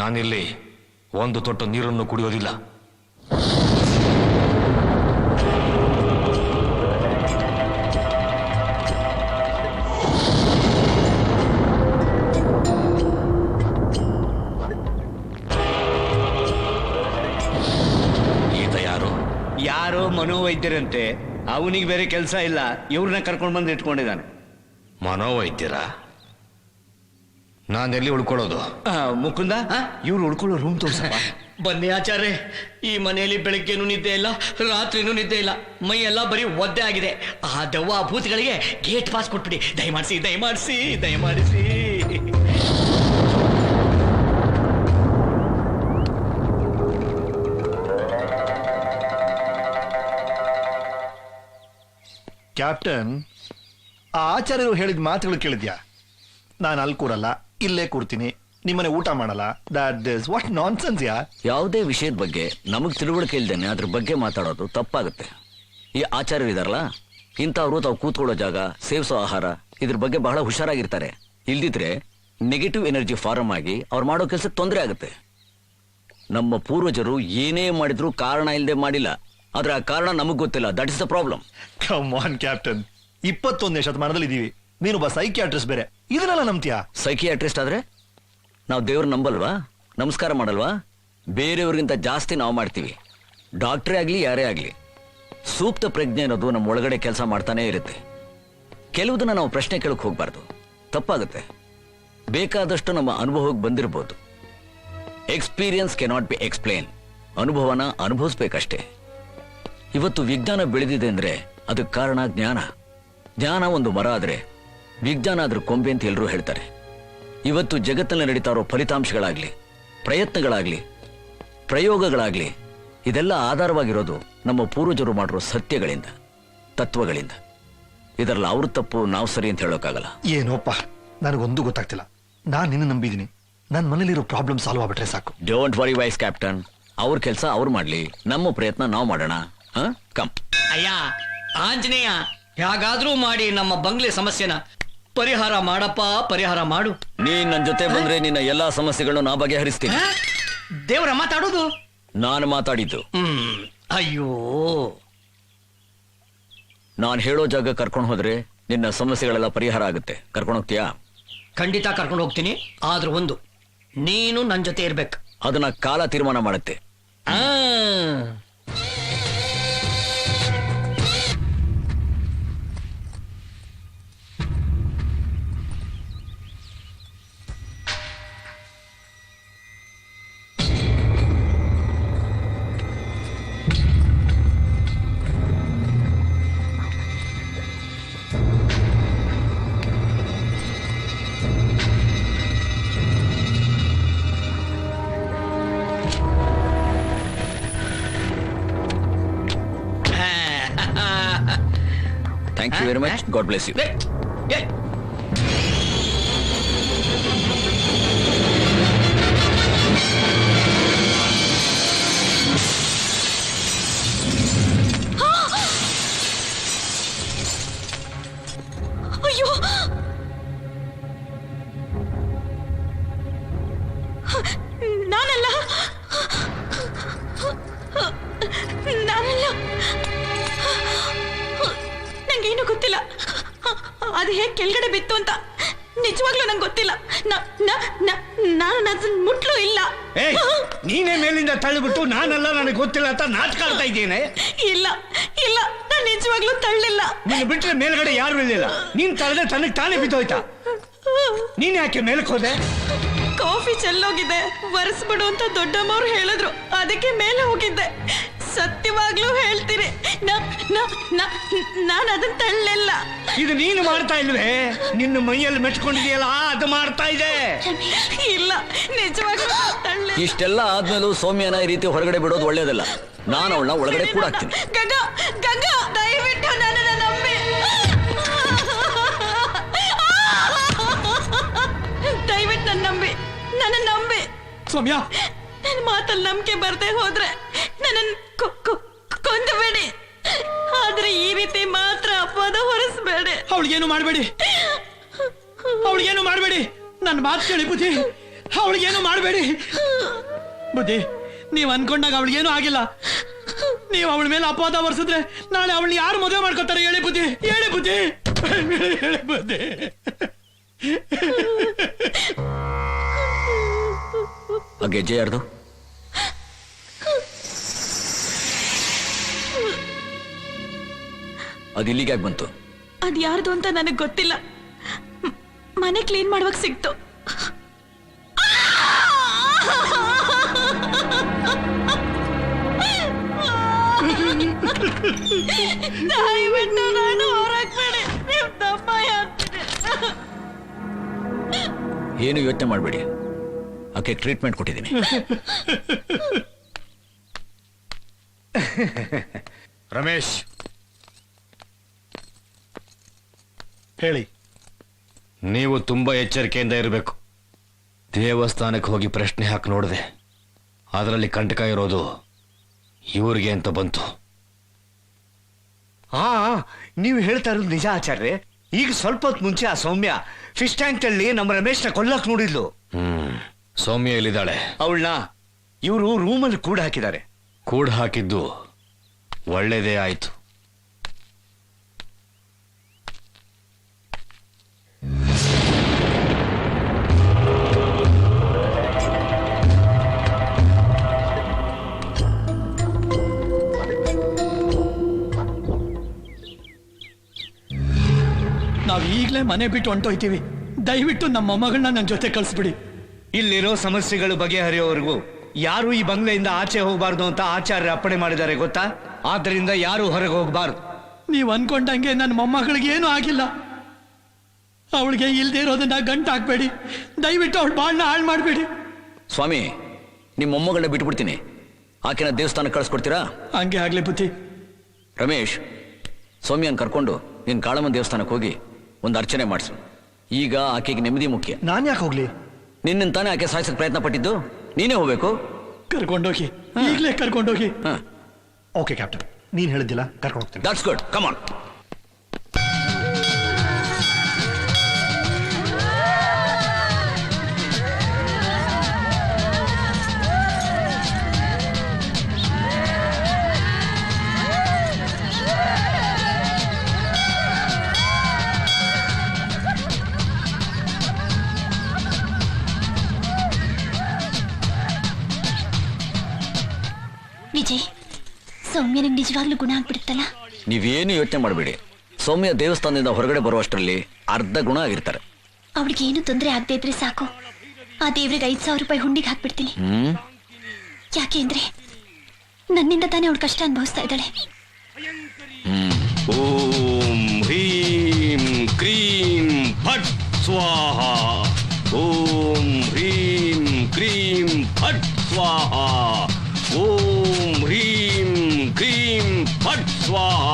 ನಾನಿಲ್ಲಿ ಒಂದು ತೊಟ್ಟು ನೀರನ್ನು ಕುಡಿಯೋದಿಲ್ಲ. ಈತ ಯಾರು? ಯಾರೋ ಮನೋವೈದ್ಯರಂತೆ, ಅವನಿಗೆ ಬೇರೆ ಕೆಲಸ ಇಲ್ಲ, ಇವ್ರನ್ನ ಕರ್ಕೊಂಡು ಬಂದು ಇಟ್ಕೊಂಡಿದ್ದಾನೆ. ಮನೋವೈದ್ಯರ? ನಾನೆಲ್ಲಿ ಉಳ್ಕೊಳ್ಳೋದು? ಮುಕುಂದ, ಇವ್ರು ಉಳ್ಕೊಳ್ಳೋ ರೂಮ್ ತೋರ್ಸಪ್ಪ. ಬನ್ನಿ ಆಚಾರ್ಯ, ಈ ಮನೆಯಲ್ಲಿ ಬೆಳಗ್ಗೆನೂ ನಿದ್ದೆ ಇಲ್ಲ, ರಾತ್ರಿನೂ ನಿದ್ದೆ ಇಲ್ಲ, ಮೈ ಎಲ್ಲ ಬರೀ ಒದ್ದೆ ಆಗಿದೆ. ಆ ದೆವ್ವ ಭೂತಗಳಿಗೆ ಗೇಟ್ ಪಾಸ್ ಕೊಟ್ಬಿಡಿ, ದಯಮಾಡಿಸಿ ದಯಮಾಡಿಸಿ ದಯಮಾಡಿಸಿ. ಕ್ಯಾಪ್ಟನ್, ಆ ಆಚಾರ್ಯರು ಹೇಳಿದ ಮಾತುಗಳು ಕೇಳಿದ್ಯಾ? ನಾನು ಅಲ್ಲಿ ಕೂರಲ್ಲ, ಇಲ್ಲೇ ಕೂರ್ತೀನಿ, ನಿಮ್ಮನೆ ಊಟ ಮಾಡಲ್ಲ. ದಟ್ ಇಸ್ ವಾಟ್ ನಾನ್ಸೆನ್ಸ್ ಯಾ. ಯಾವುದೇ ವಿಷಯದ ಬಗ್ಗೆ ನಮಗ್ ತಿಳುವಳಿಕೆ ಇಲ್ದೇನೆ ಅದ್ರ ಬಗ್ಗೆ ಮಾತಾಡೋದು ತಪ್ಪಾಗುತ್ತೆ. ಈ ಆಚಾರ್ಯರು ಇದಾರಲ್ಲ, ಇಂಥವ್ರು ತಾವು ಕೂತ್ಕೊಳ್ಳೋ ಜಾಗ, ಸೇವಿಸೋ ಆಹಾರ, ಇದ್ರ ಬಗ್ಗೆ ಬಹಳ ಹುಷಾರಾಗಿರ್ತಾರೆ. ಇಲ್ದಿದ್ರೆ ನೆಗೆಟಿವ್ ಎನರ್ಜಿ ಫಾರ್ಮ್ ಆಗಿ ಅವ್ರು ಮಾಡೋ ಕೆಲಸಕ್ಕೆ ತೊಂದರೆ ಆಗುತ್ತೆ. ನಮ್ಮ ಪೂರ್ವಜರು ಏನೇ ಮಾಡಿದ್ರು ಕಾರಣ ಇಲ್ಲದೆ ಮಾಡಿಲ್ಲ, ಆದ್ರೆ ಆ ಕಾರಣ ನಮಗ್ ಗೊತ್ತಿಲ್ಲ. That is the problem. Come on captain, 21ನೇ ಶತಮಾನದಲ್ಲಿ ಇದೀವಿ. ನೀನೊಬ್ಬ ಸೈಕಿಯಾಟ್ರಿಸ್ಟ್ ಬೇರೆ, ಇದನ್ನೆಲ್ಲ ನಂಬ್ತೀಯಾ? ಸೈಕಿಯಾಟ್ರಿಸ್ಟ್ ಆದ್ರೆ ನಾವು ದೇವ್ರ ನಂಬಲ್ವಾ? ನಮಸ್ಕಾರ ಮಾಡಲ್ವಾ? ಬೇರೆಯವ್ರಿಗಿಂತ ಜಾಸ್ತಿ ನಾವು ಮಾಡ್ತೀವಿ. ಡಾಕ್ಟ್ರೇ ಆಗ್ಲಿ ಯಾರೇ ಆಗ್ಲಿ, ಸೂಕ್ತ ಪ್ರಜ್ಞೆ ಅನ್ನೋದು ನಮ್ಮ ಒಳಗಡೆ ಕೆಲಸ ಮಾಡ್ತಾನೆ ಇರುತ್ತೆ. ಕೆಲವುದನ್ನ ನಾವು ಪ್ರಶ್ನೆ ಕೇಳಕ್ ಹೋಗ್ಬಾರ್ದು, ತಪ್ಪಾಗುತ್ತೆ. ಬೇಕಾದಷ್ಟು ನಮ್ಮ ಅನುಭವಕ್ಕೆ ಬಂದಿರಬಹುದು. Experience cannot be explain. ಅನುಭವನ ಅನುಭವಿಸ್ಬೇಕಷ್ಟೇ. ಇವತ್ತು ವಿಜ್ಞಾನ ಬೆಳೆದಿದೆ ಅಂದ್ರೆ ಅದಕ್ಕೆ ಕಾರಣ ಜ್ಞಾನ. ಜ್ಞಾನ ಒಂದು ಮರ ಆದ್ರೆ ವಿಜ್ಞಾನ ಅದ್ರ ಕೊಂಬೆ ಅಂತ ಎಲ್ಲರೂ ಹೇಳ್ತಾರೆ. ಇವತ್ತು ಜಗತ್ತಲ್ಲಿ ನಡೀತಾ ಇರೋ ಫಲಿತಾಂಶಗಳಾಗ್ಲಿ, ಪ್ರಯತ್ನಗಳಾಗ್ಲಿ, ಪ್ರಯೋಗಗಳಾಗ್ಲಿ, ಇದೆಲ್ಲ ಆಧಾರವಾಗಿರೋದು ನಮ್ಮ ಪೂರ್ವಜರು ಮಾಡಿರೋ ಸತ್ಯಗಳಿಂದ, ತತ್ವಗಳಿಂದ. ಇದರಲ್ಲಿ ಅವ್ರ ತಪ್ಪು ನಾವು ಸರಿ ಅಂತ ಹೇಳೋಕ್ಕಾಗಲ್ಲ. ಏನೋಪ್ಪ, ನನಗೊಂದು ಗೊತ್ತಾಗ್ತಿಲ್ಲ. ನಾನು ನಿನ್ನ ನಂಬಿದ್ದೀನಿ. ನನ್ನ ಮನೇಲಿರೋ ಪ್ರಾಬ್ಲಮ್ ಸಾಲ್ವ್ ಆಗ್ಬಿಟ್ರೆ ಸಾಕು. Don't worry vice captain. ಅವ್ರ ಕೆಲಸ ಅವ್ರು ಮಾಡ್ಲಿ, ನಮ್ಮ ಪ್ರಯತ್ನ ನಾವು ಮಾಡೋಣ. ಕಮ್. ಅಯ್ಯ ಆಂಜನೇಯ, ಹೇಗಾದ್ರೂ ಮಾಡಿ ನಮ್ಮ ಬಂಗ್ಲೆ ಸಮಸ್ಯೆನ ಪರಿಹಾರ ಮಾಡಪ್ಪ, ಪರಿಹಾರ ಮಾಡು. ನೀನ್ ನನ್ನ ಜೊತೆ ಬಂದ್ರೆ ನಿನ್ನ ಎಲ್ಲಾ ಸಮಸ್ಯೆಗಳನ್ನು ನಾ ಬಗೆಹರಿಸ್ತೀನಿ. ದೇವರ ಮಾತಾಡೋದು? ನಾನು ಮಾತಾಡಿದ್ದು. ಅಯ್ಯೋ, ನಾನು ಹೇಳೋ ಜಾಗ ಕರ್ಕೊಂಡು ಹೋದ್ರೆ ನಿನ್ನ ಸಮಸ್ಯೆಗಳೆಲ್ಲ ಪರಿಹಾರ ಆಗುತ್ತೆ. ಕರ್ಕೊಂಡು ಹೋಗ್ತೀಯಾ? ಖಂಡಿತ ಕರ್ಕೊಂಡು ಹೋಗ್ತೀನಿ. ಆದ್ರೂ ಒಂದು, ನೀನು ನನ್ನ ಜೊತೆ ಇರ್ಬೇಕು. ಅದನ್ನ ಕಾಲ ತೀರ್ಮಾನ ಮಾಡುತ್ತೆ. Thank you very much. God bless you. ಅಯ್ಯೋ, ನಾನಲ್ಲ, ನಂಗೇನು ಗೊತ್ತಿಲ್ಲ. ಅದು ಹೇಗೆ ಕೆಳಗಡೆ ಬಿತ್ತು ಅಂತ ನಿಜವಾಗ್ಲೂ ನಂಗೆ ಗೊತ್ತಿಲ್ಲ. ನಾನು ಅದನ್ನ ಮುಟ್ಲೂ ಇಲ್ಲ. ನೀನೇ ಮೇಲಿಂದ ತಳ್ಳಿಬಿಟ್ಟು ನಾನಲ್ಲ, ನನಗೆ ಗೊತ್ತಿಲ್ಲ ಅಂತ ನಾಟಕ ಆಡ್ತಾ ಇದ್ದೇನೆ. ಇಲ್ಲ ಇಲ್ಲ, ನಾನು ನಿಜವಾಗ್ಲೂ ತಳ್ಳಿಲ್ಲ. ನೀನು ಬಿಟ್ರೆ ಮೇಲ್ಗಡೆ ಯಾರು ಇರಲಿಲ್ಲ. ನೀನ್ ತಳ್ಳೆ ತನಗೆ ತಾನೇ ಬಿದ್ದೋಯ್ತಾ? ನೀನ್ ಯಾಕೆ ಮೇಲಕ್ಕೆ ಹೋದೆ? ಕಾಫಿ ಚೆಲ್ಲೋಗಿದೆ, ಒರೆಸ್ಬಿಡು ಅಂತ ದೊಡ್ಡಮ್ಮವ್ರು ಹೇಳಿದ್ರು, ಅದಕ್ಕೆ ಮೇಲೆ ಹೋಗಿದ್ದೆ. ಸತ್ಯವಾಗ್ಲೂ ಹೇಳ್ತೀನಿ, ನಾನು ಅದನ್ನ ತಳ್ಳಿಲ್ಲ. ಇದು ನೀನು ಮಾಡ್ತಾ ಇಲ್ವೇ? ನಿನ್ನ ಮೈಯಲ್ಲಿ ಮೆಚ್ಕೊಂಡಿದೆಯಲ್ಲ, ಅದು ಮಾಡ್ತಾ ಇದೆ. ಇಲ್ಲ, ನಿಜವಾಗ್ಲೂ ತಳ್ಳಿಲ್ಲ. ಇಷ್ಟೆಲ್ಲ ಆದ್ಮೇಲೂ ಸೌಮ್ಯನ ಈ ರೀತಿ ಹೊರಗಡೆ ಬಿಡೋದು ಒಳ್ಳೇದಲ್ಲ. ನಾನು ಅವಳನ್ನ ಒಳಗಡೆ ಕೂಡ ಹಾಕ್ತೀನಿ. ಗಂಗಾ, ಗಂಗಾ, ದಯವಿಟ್ಟು ನನ್ನನ್ನು ನಂಬಿ. ದಯವಿಟ್ಟು ನನ್ನ ನಂಬಿ, ನನ್ನ ನಂಬಿ. ಸೌಮ್ಯ, ನನ್ನ ಮಾತಲ್ಲಿ ನಂಬಿಕೆ ಬರ್ದೆ ಹೋದ್ರೆ ನನ್ನನ್ನು ಕೊಂದಬೇಡಿ, ಆದ್ರೆ ಈ ರೀತಿ ಮಾತ್ರ ಅಪವಾದ ಹೊರಿಸ್ಬೇಡಿ. ಅವಳಿಗೇನು ಮಾಡಬೇಡಿ, ಅವಳಿಗೇನು ಮಾಡಬೇಡಿ, ನನ್ನ ಮಾತು ಕೇಳಿ ಬುದ್ಧಿ, ಅವಳಿಗೇನು ಮಾಡಬೇಡಿ. ಬುದ್ಧಿ, ನೀವು ಅನ್ಕೊಂಡಾಗ ಅವಳಿಗೇನು ಆಗಿಲ್ಲ. ನೀವು ಅವಳ ಮೇಲೆ ಅಪವಾದ ಹೊರಿಸಿದ್ರೆ ನಾಳೆ ಅವಳನ್ನ ಯಾರು ಮದುವೆ ಮಾಡ್ಕೊತಾರೆ? ಹೇಳಿ ಬುದ್ಧಿ, ಹೇಳಿ ಬುದ್ಧಿ, ಹೇಳಿ ಬುದ್ಧಿ. ಆ ಗೆಜ್ಜೆ ಯಾರ್ದು? ಅದು ಇಲ್ಲಿಗೆ ಯಾಕೆ ಬಂತು? ಅದ್ ಯಾರ್ದು ಅಂತ ನನಗ್ ಗೊತ್ತಿಲ್ಲ. ಮನೆ ಕ್ಲೀನ್ ಮಾಡುವಾಗ ಸಿಕ್ತು. ದಯವಿಟ್ಟು ನಾನು ಹೊರಗ್ಬೇಡಿ, ನೀವು ತಪ್ಪ ಹೇಳ್ತೀನಿ. ಏನು ಯೋಚನೆ ಮಾಡಬೇಡಿ, ಆಕೆ ಟ್ರೀಟ್ಮೆಂಟ್ ಕೊಟ್ಟಿದ್ದೀನಿ. ರಮೇಶ್, ಹೇಳಿ. ನೀವು ತುಂಬಾ ಎಚ್ಚರಿಕೆಯಿಂದ ಇರಬೇಕು. ದೇವಸ್ಥಾನಕ್ಕೆ ಹೋಗಿ ಪ್ರಶ್ನೆ ಹಾಕಿ ನೋಡಿದೆ, ಅದರಲ್ಲಿ ಕಂಟಕ ಇರೋದು ಇವ್ರಿಗೆ ಅಂತ ಬಂತು. ಹಾ, ನೀವು ಹೇಳ್ತಾ ಇರೋದು ನಿಜ ಆಚಾರ್ಯ. ಈಗ ಸ್ವಲ್ಪ ಹೊತ್ತು ಮುಂಚೆ ಆ ಸೌಮ್ಯ ಫಿಶ್ ಟ್ಯಾಂಕ್ ಅಲ್ಲಿ ನಮ್ಮ ರಮೇಶ್ನ ಕೊಲ್ಲಕ್ ನೋಡಿದ್ಲು. ಸೌಮ್ಯ ಎಲ್ಲಿದ್ದಾಳೆ? ಅವಳನ್ನ ಇವರು ರೂಮಲ್ಲಿ ಕೂಡ ಹಾಕಿದ್ದಾರೆ. ಕೂಡ ಹಾಕಿದ್ದು ಒಳ್ಳೇದೇ ಆಯ್ತು. ನಾವು ಈಗಲೇ ಮನೆ ಬಿಟ್ಟು ಹೊಂಟೋಯ್ತೀವಿ. ದಯವಿಟ್ಟು ನಮ್ಮ ಮೊಮ್ಮಗಳನ್ನ ನನ್ನ ಜೊತೆ ಕಳಿಸ್ಬಿಡಿ. ಇಲ್ಲಿರೋ ಸಮಸ್ಯೆಗಳು ಬಗೆಹರಿಯೋವರೆಗೂ ಯಾರು ಈ ಬಂಗ್ಲೆಯಿಂದ ಆಚೆ ಹೋಗಬಾರ್ದು ಅಂತ ಆಚಾರ್ಯ ಅಪ್ಪಣೆ ಮಾಡಿದ್ದಾರೆ ಗೊತ್ತಾ? ಆದ್ರಿಂದ ಯಾರು ಹೊರಗೆ ಹೋಗಬಾರ್ದು. ನೀವು ಅನ್ಕೊಂಡಂಗೆ ನನ್ನ ಮೊಮ್ಮಗಳಿಗೆ ಏನೂ ಆಗಿಲ್ಲ. ಅವಳಿಗೆ ಇಲ್ದೇ ಇರೋದನ್ನ ಗಂಟು ಹಾಕ್ಬೇಡಿ. ದಯವಿಟ್ಟು ಅವಳು ಬಾಳನ್ನ ಹಾಳು ಮಾಡಬೇಡಿ. ಸ್ವಾಮಿ, ನಿಮ್ಮ ಮೊಮ್ಮಗಳನ್ನ ಬಿಟ್ಬಿಡ್ತೀನಿ. ಆಕೆನ ದೇವಸ್ಥಾನಕ್ಕೆ ಕಳಿಸ್ಕೊಡ್ತೀರಾ? ಹಂಗೆ ಆಗ್ಲಿ ಬುದ್ಧಿ. ರಮೇಶ್, ಸೌಮ್ಯನ್ ಕರ್ಕೊಂಡು ನೀನು ಕಾಳಮ್ಮನ ದೇವಸ್ಥಾನಕ್ಕೆ ಹೋಗಿ ಒಂದು ಅರ್ಚನೆ ಮಾಡಿಸು. ಈಗ ಆಕೆಗೆ ನೆಮ್ಮದಿ ಮುಖ್ಯ. ನಾನ್ ಯಾಕೆ ಹೋಗ್ಲಿ? ನಿನ್ನ ತಾನೇ ಆಕೆ ಸಾಯಿಸಕ್ಕೆ ಪ್ರಯತ್ನ ಪಟ್ಟಿದ್ದು, ನೀನೇ ಹೋಗ್ಬೇಕು. ಕರ್ಕೊಂಡೋಗಿ, ಈಗಲೇ ಕರ್ಕೊಂಡೋಗಿ. ಓಕೆ ಕ್ಯಾಪ್ಟನ್, ನೀನ್ ಹೇಳಿದ್ದಿಲ್ಲ, ಕರ್ಕೊಂಡು ಹೋಗ್ತೀನಿ. That's good, come on. Vijay, ಸೌಮ್ಯನಿಗೆ ನಿಜವಾಗ್ಲೂ ಗುಣ ಆಗ್ಬಿಡುತ್ತಲ್ಲ? ನೀವೇನು ಯೋಚನೆ ಮಾಡಬೇಡಿ. ಸೌಮ್ಯ ದೇವಸ್ಥಾನದಿಂದ ಹೊರಗಡೆ ಬರುವಷ್ಟರಲ್ಲಿ ಅರ್ಧ ಗುಣ ಆಗಿರ್ತಾರೆ. ಅವಳಿಗೆ ಏನು ತೊಂದರೆ ಆಗದೆ ಇದ್ರೆ ಸಾಕು. ಆ ದೇವ್ರಿಗೆ 5,000 ರೂಪಾಯಿ ಹುಂಡಿಗೆ ಹಾಕ್ಬಿಡ್ತೀನಿ. ಯಾಕೆ ಅಂದ್ರೆ ನನ್ನಿಂದ ತಾನೇ ಅವಳು ಕಷ್ಟ ಅನುಭವಿಸ್ತಾ ಇದ್ದಾಳೆ. ಓಂ ಹ್ರೀಂ ಕ್ರೀಂ ಫಟ್ ಸ್ವಾಹ. ಓಂ ಹ್ರೀಂ ಕ್ರೀಂ ಫಟ್ ಸ್ವಾಹ. ಓಂ ಹ್ರೀಂ ಕ್ರೀಂ ಫಟ್ ಸ್ವಾಹ.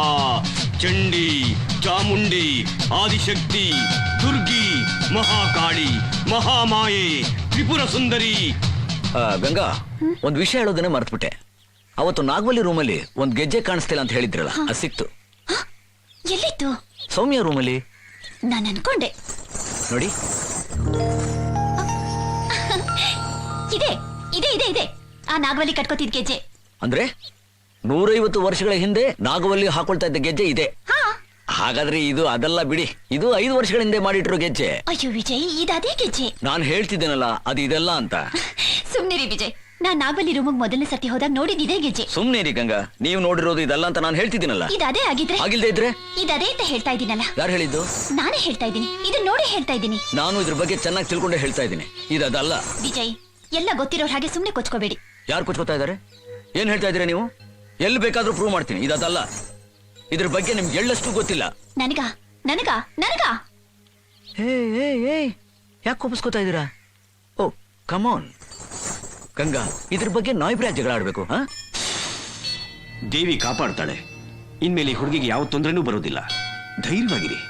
ಚಂಡಿ, ಚಾಮುಂಡಿ, ಆದಿಶಕ್ತಿ, ದುರ್ಗಿ, ಮಹಾಕಾಳಿ, ಮಹಾಮಾಯೆ, ತ್ರಿಪುರ ಸುಂದರಿ. ಗಂಗಾ, ಒಂದು ವಿಷಯ ಹೇಳೋದನ್ನೇ ಮರ್ತ್ಬಿಟ್ಟೆ. ಅವತ್ತು ನಾಗವಲ್ಲಿ ರೂಮಲ್ಲಿ ಒಂದು ಗೆಜ್ಜೆ ಕಾಣಿಸ್ತಿಲ್ಲ ಅಂತ ಹೇಳಿದ್ರಲ್ಲ, ಅದು ಸಿಕ್ತು. ಎಲ್ಲಿತ್ತು? ಸೌಮ್ಯ ರೂಮಲ್ಲಿ. ನಾನು ಅನ್ಕೊಂಡೆ. ನೋಡಿ, ಇದೆ ಇದೆ ಇದೆ ಇದೆ ಆ ನಾಗವಲ್ಲಿ ಕಟ್ಕೋತಿದ್ ಗೆಜ್ಜೆ. ಅಂದ್ರೆ 150 ವರ್ಷಗಳ ಹಿಂದೆ ನಾಗವಲ್ಲಿ ಹಾಕೊಳ್ತಾ ಇದ್ದ ಗೆಜ್ಜೆ ಇದೆ. ಹಾಗಾದ್ರೆ ಇದು ಅದೆಲ್ಲ ಬಿಡಿ, ಇದು 5 ವರ್ಷಗಳ ಹಿಂದೆ ಮಾಡಿಟ್ರು ಗೆಜ್ಜೆ. ಅಯ್ಯೋ ವಿಜಯ್, ಇದೇ ಗೆಜ್ಜೆ. ನಾನು ಹೇಳ್ತಿದ್ದೇನಲ್ಲ, ಅದು ಇದೆಲ್ಲ ಅಂತ. ಸುಮ್ನಿರಿ ವಿಜಯ್, ನಾನ್ ನಾಗವಲ್ಲಿ ರೂಮಿಗೆ ಮೊದಲನೇ ಸರ್ತಿ ಹೋದಾಗ ನೋಡಿದ್ದೆ ಗೆಜ್ಜೆ. ಸುಮ್ನೆ ಗಂಗಾ, ನೀವು ನೋಡಿರೋದು ಇದೆಲ್ಲ ಅಂತ ನಾನು ಹೇಳ್ತಿದ್ದೀನಲ್ಲ. ಇದೇ ಆಗಿದ್ರೆ ಆಗಿಲ್ದೇ ಇದ್ರೆ ಇದೇ ಅಂತ ಹೇಳ್ತಾ ಇದ್ದೀನಲ್ಲ. ಯಾರು ಹೇಳಿದ್ದು? ನಾನೇ ಹೇಳ್ತಾ ಇದ್ದೀನಿ, ಇದನ್ನ ನೋಡಿ ಹೇಳ್ತಾ ಇದ್ದೀನಿ. ನಾನು ಇದ್ರ ಬಗ್ಗೆ ಚೆನ್ನಾಗಿ ತಿಳ್ಕೊಂಡೆ ಹೇಳ್ತಾ ಇದ್ದೀನಿ. ಇದಲ್ಲ ವಿಜಯ್, ಎಲ್ಲ ಗೊತ್ತಿರೋರ್ ಹಾಗೆ ಸುಮ್ನೆ ಕೊಚ್ಕೋಬೇಡಿ. ಯಾರು ಕೊಚ್ಕೋತಾ ಇದಾರೆ? ಏನ್ ಹೇಳ್ತಾ ಇದ್ದೀರಾ ನೀವು? ಎಲ್ಲಿ ಬೇಕಾದ್ರೂ ಪ್ರೂವ್ ಮಾಡ್ತೀನಿ. ಇದಲ್ಲ. ಇದ್ರ ಬಗ್ಗೆ ನಿಮ್ಗೆ ಎಳ್ಳಷ್ಟು ಗೊತ್ತಿಲ್ಲ. ನನಗ ನನಗ ನನಗ ಯಾಕೆ ಕೋಪಿಸ್ಕೋತಾ ಇದ್ದೀರಾ? ಓ ಕಮ್ ಆನ್ ಗಂಗಾ, ಇದ್ರ ಬಗ್ಗೆ ನಾವಿಬ್ರೇ ಜಗಳ ಆಡ್ಬೇಕು? ದೇವಿ ಕಾಪಾಡ್ತಾಳೆ. ಇನ್ಮೇಲೆ ಈ ಹುಡುಗಿಗೆ ಯಾವ ತೊಂದರೆನೂ ಬರೋದಿಲ್ಲ. ಧೈರ್ಯವಾಗಿರಿ.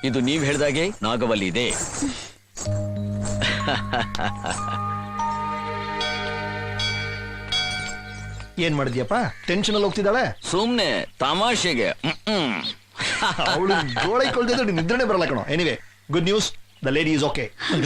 ಇದು ನೀವ್ ಹೇಳ್ದಾಗೆ ನಾಗವಲ್ಲಿ ಇದೆ. ಏನ್ ಮಾಡಿದ್ಯಪ್ಪ ಟೆನ್ಷನ್ ಅಲ್ಲಿ ಹೋಗ್ತಿದ್ದಾಳೆ? ಸುಮ್ನೆ ತಮಾಷೆಗೆ ಅವಳು ಗೋಳೆ ಕೊಳ್ತಿದ್ರೆ ನಿದ್ರೆನೆ ಬರಲ್ಲ ಕಣೋ. Anyway good news, the lady is okay. ಮಗ